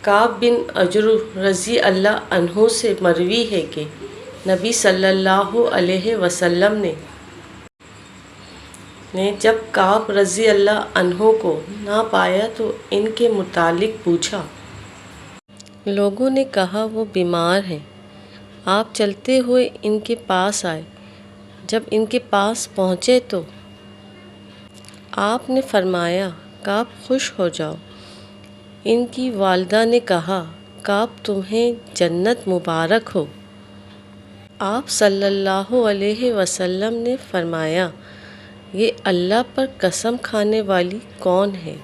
کعب بن عجرہ رضی اللہ عنہ سے مروی ہے کہ نبی صلی اللہ علیہ وسلم نے جب کعب رضی اللہ عنہ کو نہ پایا تو ان کے متعلق پوچھا۔ لوگوں نے کہا وہ بیمار ہیں۔ آپ چلتے ہوئے ان کے پاس آئے۔ جب ان کے پاس پہنچے تو آپ نے فرمایا کعب خوش ہو جاؤ۔ ان کی والدہ نے کہا کعب تمہیں جنت مبارک ہو۔ آپ صلی اللہ علیہ وسلم نے فرمایا یہ اللہ پر قسم کھانے والی کون ہے؟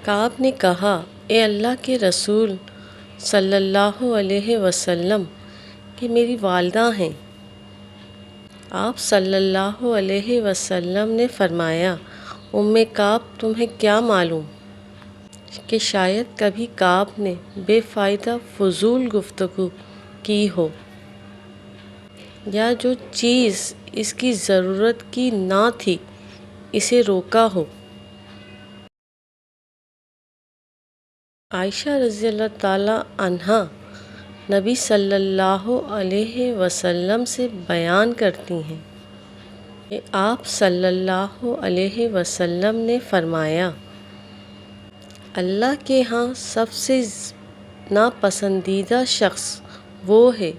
کعب نے کہا اے اللہ کے رسول صلی اللہ علیہ وسلم کہ میری والدہ ہیں۔ آپ صلی اللہ علیہ وسلم نے فرمایا کعب تمہیں کیا معلوم کہ شاید کبھی کعب نے بے فائدہ فضول گفتگو کی ہو یا جو چیز اس کی ضرورت کی نہ تھی اسے روکا ہو۔ عائشہ رضی اللہ تعالی عنہا نبی صلی اللہ علیہ وسلم سے بیان کرتی ہیں کہ آپ صلی اللہ علیہ وسلم نے فرمایا اللہ کے ہاں سب سے ناپسندیدہ شخص وہ ہے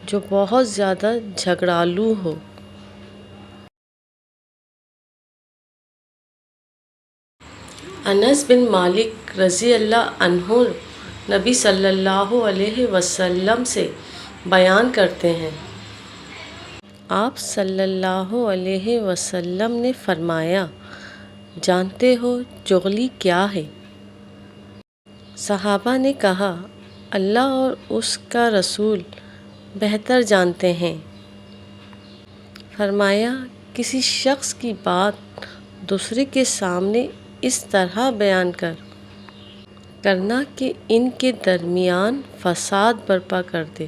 جو بہت زیادہ جھگڑالو ہو۔ انس بن مالک رضی اللہ عنہ نبی صلی اللہ علیہ وسلم سے بیان کرتے ہیں آپ صلی اللہ علیہ وسلم نے فرمایا جانتے ہو چغلی کیا ہے؟ صحابہ نے کہا اللہ اور اس کا رسول بہتر جانتے ہیں۔ فرمایا کسی شخص کی بات دوسرے کے سامنے اس طرح بیان کرنا کہ ان کے درمیان فساد برپا کر دے۔